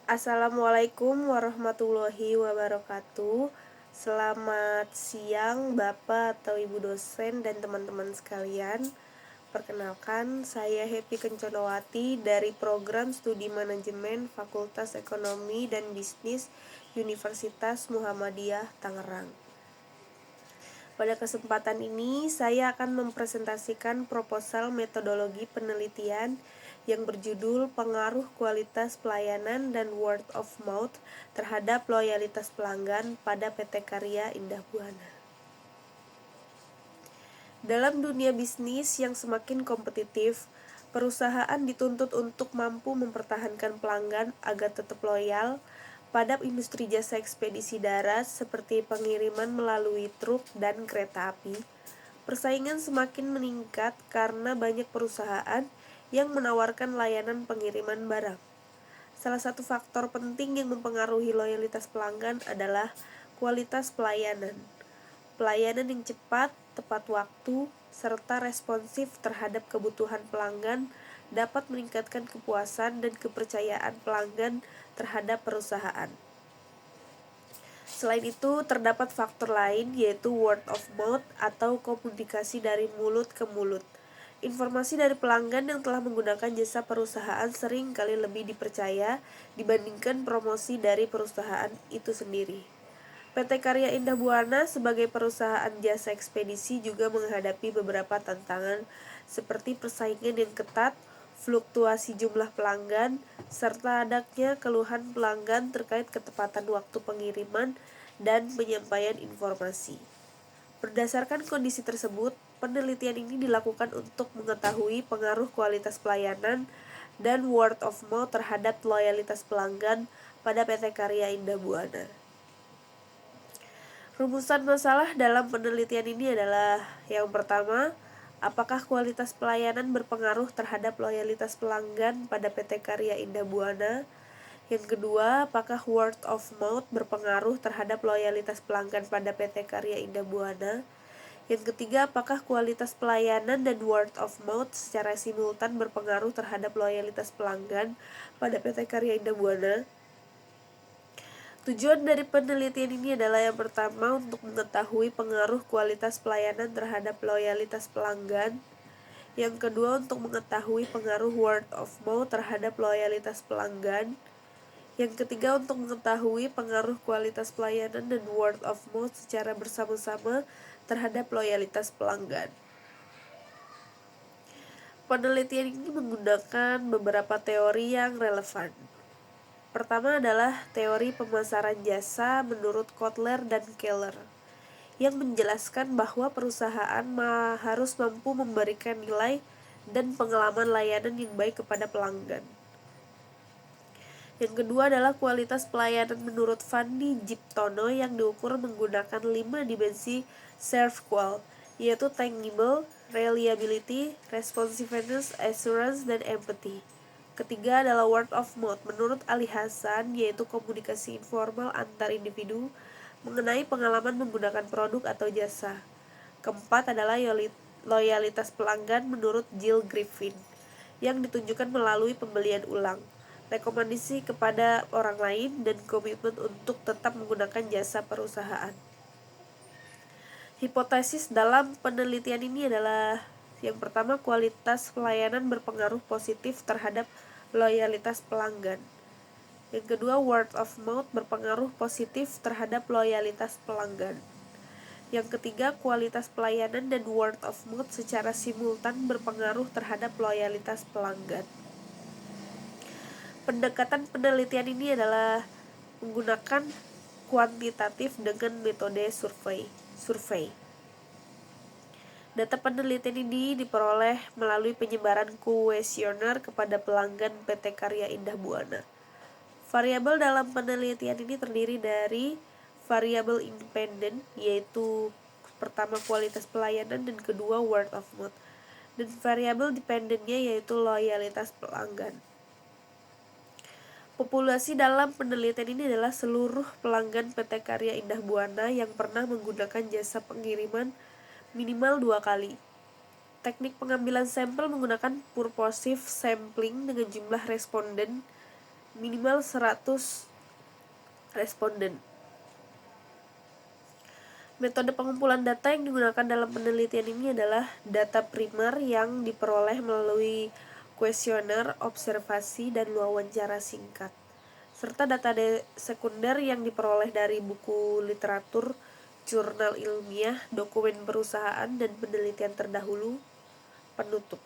Assalamualaikum warahmatullahi wabarakatuh. Selamat siang Bapak atau Ibu dosen dan teman-teman sekalian. Perkenalkan, saya Happy Kenconowati dari Program Studi Manajemen Fakultas Ekonomi dan Bisnis Universitas Muhammadiyah Tangerang. Pada kesempatan ini, saya akan mempresentasikan proposal metodologi penelitian yang berjudul Pengaruh Kualitas Pelayanan dan Word of Mouth terhadap Loyalitas Pelanggan pada PT Karya Indah Buana. Dalam dunia bisnis yang semakin kompetitif, perusahaan dituntut untuk mampu mempertahankan pelanggan agar tetap loyal pada industri jasa ekspedisi darat seperti pengiriman melalui truk dan kereta api. Persaingan semakin meningkat karena banyak perusahaan yang menawarkan layanan pengiriman barang. Salah satu faktor penting yang mempengaruhi loyalitas pelanggan adalah kualitas pelayanan. Pelayanan yang cepat, tepat waktu, serta responsif terhadap kebutuhan pelanggan dapat meningkatkan kepuasan dan kepercayaan pelanggan terhadap perusahaan. Selain itu, terdapat faktor lain yaitu word of mouth atau komunikasi dari mulut ke mulut. Informasi dari pelanggan yang telah menggunakan jasa perusahaan sering kali lebih dipercaya dibandingkan promosi dari perusahaan itu sendiri. PT Karya Indah Buana sebagai perusahaan jasa ekspedisi juga menghadapi beberapa tantangan seperti persaingan yang ketat, fluktuasi jumlah pelanggan, serta adanya keluhan pelanggan terkait ketepatan waktu pengiriman dan penyampaian informasi. Berdasarkan kondisi tersebut, penelitian ini dilakukan untuk mengetahui pengaruh kualitas pelayanan dan word of mouth terhadap loyalitas pelanggan pada PT Karya Indah Buana. Rumusan masalah dalam penelitian ini adalah yang pertama, apakah kualitas pelayanan berpengaruh terhadap loyalitas pelanggan pada PT Karya Indah Buana? Yang kedua, apakah word of mouth berpengaruh terhadap loyalitas pelanggan pada PT Karya Indah Buana? Yang ketiga, apakah kualitas pelayanan dan word of mouth secara simultan berpengaruh terhadap loyalitas pelanggan pada PT Karya Indah Buana? Tujuan dari penelitian ini adalah yang pertama untuk mengetahui pengaruh kualitas pelayanan terhadap loyalitas pelanggan. Yang kedua untuk mengetahui pengaruh word of mouth terhadap loyalitas pelanggan. Yang ketiga untuk mengetahui pengaruh kualitas pelayanan dan word of mouth secara bersama-sama terhadap loyalitas pelanggan. Penelitian ini menggunakan beberapa teori yang relevan. Pertama adalah teori pemasaran jasa menurut Kotler dan Keller, yang menjelaskan bahwa perusahaan harus mampu memberikan nilai dan pengalaman layanan yang baik kepada pelanggan. Yang kedua adalah kualitas pelayanan menurut Fandi Jiptono yang diukur menggunakan 5 dimensi ServQual, yaitu tangible, reliability, responsiveness, assurance, dan empathy. Ketiga adalah word of mouth menurut Ali Hasan, yaitu komunikasi informal antar individu mengenai pengalaman menggunakan produk atau jasa. Keempat adalah loyalitas pelanggan menurut Jill Griffin, yang ditunjukkan melalui pembelian ulang, rekomendasi kepada orang lain, dan komitmen untuk tetap menggunakan jasa perusahaan. Hipotesis dalam penelitian ini adalah yang pertama, kualitas pelayanan berpengaruh positif terhadap loyalitas pelanggan. Yang kedua, word of mouth berpengaruh positif terhadap loyalitas pelanggan. Yang ketiga, kualitas pelayanan dan word of mouth secara simultan berpengaruh terhadap loyalitas pelanggan. Pendekatan penelitian ini adalah menggunakan kuantitatif dengan metode survei. Data penelitian ini diperoleh melalui penyebaran kuesioner kepada pelanggan PT Karya Indah Buana. Variabel dalam penelitian ini terdiri dari variabel independen, yaitu pertama kualitas pelayanan dan kedua word of mouth, dan variabel dependennya yaitu loyalitas pelanggan. Populasi dalam penelitian ini adalah seluruh pelanggan PT Karya Indah Buana yang pernah menggunakan jasa pengiriman minimal 2 kali. Teknik pengambilan sampel menggunakan purposive sampling dengan jumlah responden minimal 100 responden. Metode pengumpulan data yang digunakan dalam penelitian ini adalah data primer yang diperoleh melalui kuesioner, observasi, dan wawancara singkat, serta data sekunder yang diperoleh dari buku literatur, jurnal ilmiah, dokumen perusahaan, dan penelitian terdahulu. Penutup.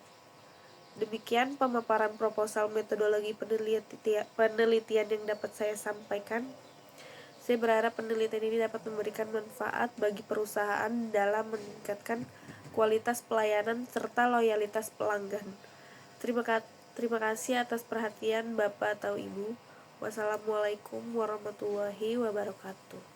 Demikian pemaparan proposal metodologi penelitian yang dapat saya sampaikan. Saya berharap penelitian ini dapat memberikan manfaat bagi perusahaan dalam meningkatkan kualitas pelayanan serta loyalitas pelanggan. Terima kasih atas perhatian Bapak atau Ibu. Wassalamualaikum warahmatullahi wabarakatuh.